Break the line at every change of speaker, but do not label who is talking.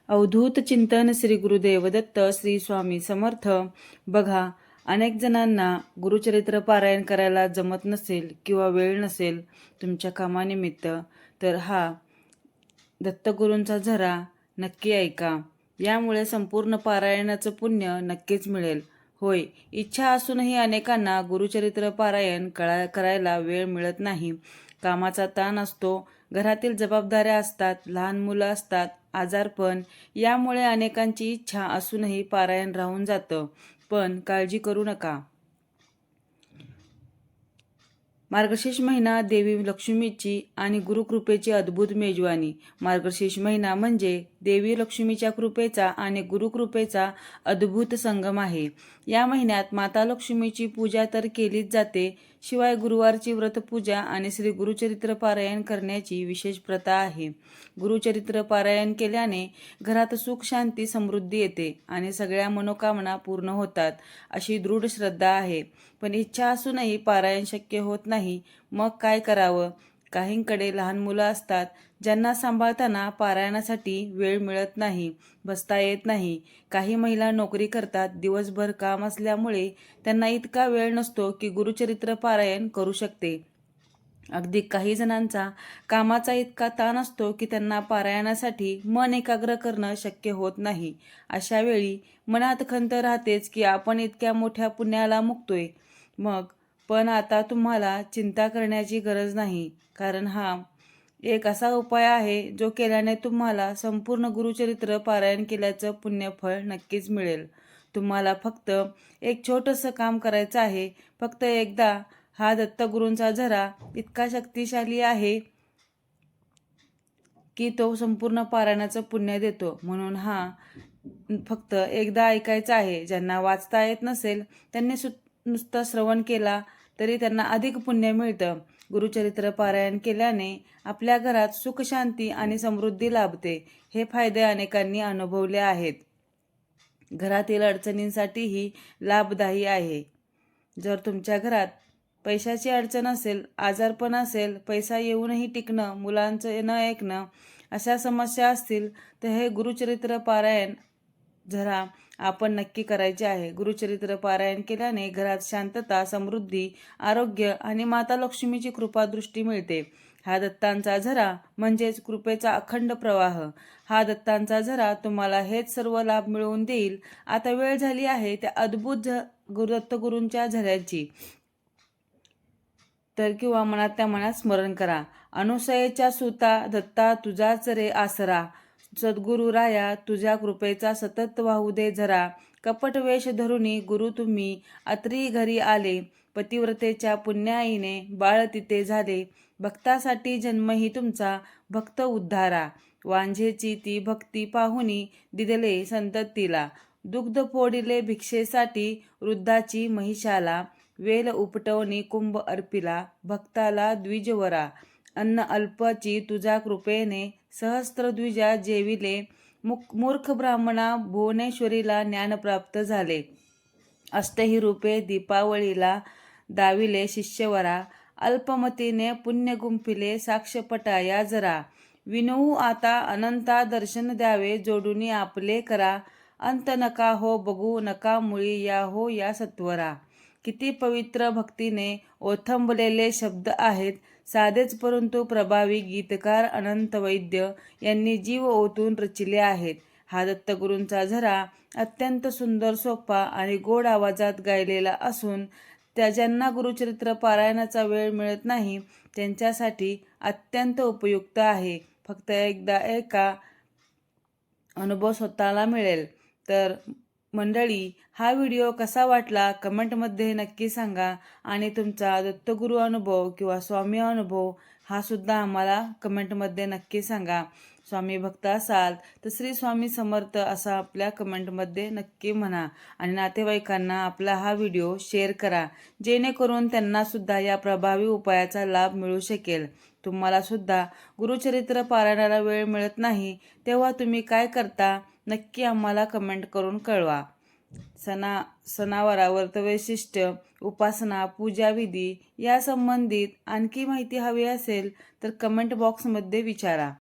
अवधूत चिंतन श्री गुरुदेव दत्त श्री स्वामी समर्थ. बघा, अनेक जणांना गुरुचरित्र पारायण करायला जमत नसेल किंवा वेळ नसेल तुमच्या कामानिमित्त, तर हा दत्तगुरूंचा झरा नक्की ऐका. यामुळे संपूर्ण पारायणाचं पुण्य नक्कीच मिळेल. होय, इच्छा असूनही अनेकांना गुरुचरित्र पारायण करायला वेळ मिळत नाही. कामाचा ताण असतो, घरातील जबाबदाऱ्या असतात, लहान मुलं असतात, आजारपण, यामुळे अनेकांची इच्छा असूनही पारायण राहून जातं. पण काळजी करू नका. मार्गशीर्ष महिना देवी लक्ष्मीची आणि गुरुकृपेची अद्भुत मेजवानी. मार्गशीर्ष महिना म्हणजे देवी लक्ष्मीच्या कृपेचा आणि गुरुकृपेचा अद्भुत संगम आहे. या महिन्यात माता लक्ष्मीची पूजा तर केलीच जाते, शिवाय गुरुवारची व्रतपूजा आणि श्री गुरुचरित्र पारायण करण्याची विशेष प्रथा आहे. गुरुचरित्र पारायण केल्याने घरात सुख, शांती, समृद्धी येते आणि सगळ्या मनोकामना पूर्ण होतात, अशी दृढ श्रद्धा आहे. पण इच्छा असूनही पारायण शक्य होत नाही. मग काय करावं? काहींकडे लहान मुलं असतात, ज्यांना सांभाळताना पारायणासाठी वेळ मिळत नाही, बसता येत नाही. काही महिला नोकरी करतात, दिवसभर काम असल्यामुळे त्यांना इतका वेळ नसतो की गुरुचरित्र पारायण करू शकते. अगदी काही जणांचा कामाचा इतका ताण असतो की त्यांना पारायणासाठी मन एकाग्र करणं शक्य होत नाही. अशा वेळी मनात खंत राहतेच की आपण इतक्या मोठ्या पुण्याला मुकतोय. पण आता तुम्हाला चिंता करण्याची गरज नाही, कारण हा एक असा उपाय आहे जो केल्याने तुम्हाला संपूर्ण गुरुचरित्र पारायण केल्याचं पुण्यफळ नक्कीच मिळेल. तुम्हाला फक्त एक छोटंसं काम करायचं आहे. फक्त एकदा हा दत्तगुरूंचा झरा इतका शक्तिशाली आहे की तो संपूर्ण पारायणाचं पुण्य देतो. म्हणून हा फक्त एकदा ऐकायचा आहे. ज्यांना वाचता येत नसेल त्यांनी नुसतं श्रवण केला तरी त्यांना अधिक पुण्य मिळतं. गुरुचरित्र पारायण केल्याने आपल्या घरात सुख, शांती आणि समृद्धी लाभते. हे फायदे अनेकांनी अनुभवले आहेत. घरातील अडचणींसाठीही लाभदायी आहे. जर तुमच्या घरात पैशाची अडचण असेल, आजारपण असेल, पैसा येऊनही टिकणं, मुलांचं न ऐकणं, अशा समस्या असतील, तर हे गुरुचरित्र पारायण झरा आपण नक्की करायचे आहे. गुरुचरित्र पारायण केल्याने घरात शांतता, समृद्धी, आरोग्य आणि माता लक्ष्मीची कृपादृष्टी मिळते. हा दत्तांचा झरा म्हणजेच कृपेचा अखंड प्रवाह. हा दत्तांचा झरा तुम्हाला हेच सर्व लाभ मिळवून देईल. आता वेळ झाली आहे त्या अद्भुत दत्तगुरूंच्या झऱ्याची. तर किंवा मनात त्या मनात स्मरण करा. अनुसयेच्या सुता दत्ता तुझाच रे आसरा, सद्गुरु राया तुझ्या कृपेचा सतत वाहू दे झरा. कपट वेश धरुनी गुरु तुम्ही अत्री घरी आले, पतिव्रतेच्या पुण्याईने बाळ तिथे झाले. भक्तासाठी जन्मही तुमचा भक्त उद्धारा, वांझेची ती भक्ती पाहुनी दिदले संततीला. दुग्ध फोडिले भिक्षेसाठी वृद्धाची महिषाला, वेल उपटवणी कुंभ अर्पिला भक्ताला द्विजवरा. अन्न अल्पची तुझ्या कृपेने सहस्त्रद्विजा जेविले, मूर्ख ब्राह्मणा भुवनेश्वरीला ज्ञान प्राप्त झाले. अष्टही रूपे दीपावळीला दाविले शिष्यवरा, अल्पमतीने पुण्य गुंफिले साक्षपटा या जरा. विनवू आता अनंता दर्शन द्यावे जोडूनी आपले करा, अंत नका हो बघू नका मुळी या हो या सत्वरा. किती पवित्र भक्तीने ओथंबलेले शब्द आहेत. साधेच परंतु प्रभावी गीतकार अनंत वैद्य यांनी जीव ओतून रचिले आहेत. हा दत्तगुरूंचा झरा अत्यंत सुंदर, सोपा आणि गोड आवाजात गायलेला असून ज्यांना गुरुचरित्र पारायणाचा वेळ मिळत नाही त्यांच्यासाठी अत्यंत उपयुक्त आहे. फक्त एकदा ऐका, अनुभव स्वतःला मिळेल. तर मंडळी, हा व्हिडिओ कसा वाटला कमेंटमध्ये नक्की सांगा. आणि तुमचा दत्तगुरू अनुभव किंवा स्वामी अनुभव हा सुद्धा आम्हाला कमेंटमध्ये नक्की सांगा. स्वामी भक्त असाल तर श्री स्वामी समर्थ असा आपल्या कमेंटमध्ये नक्की म्हणा. आणि नातेवाईकांना आपला हा व्हिडिओ शेअर करा, जेणेकरून त्यांना सुद्धा या प्रभावी उपायाचा लाभ मिळू शकेल. तुम्हाला सुद्धा गुरुचरित्र पारायणाला वेळ मिळत नाही तेव्हा तुम्ही काय करता नक्की आम्हाला कमेंट करून कळवा. सणावार, व्रतवैशिष्ट्य, उपासना, पूजाविधी या संबंधित आणखी माहिती हवी असेल तर कमेंट बॉक्समध्ये विचारा.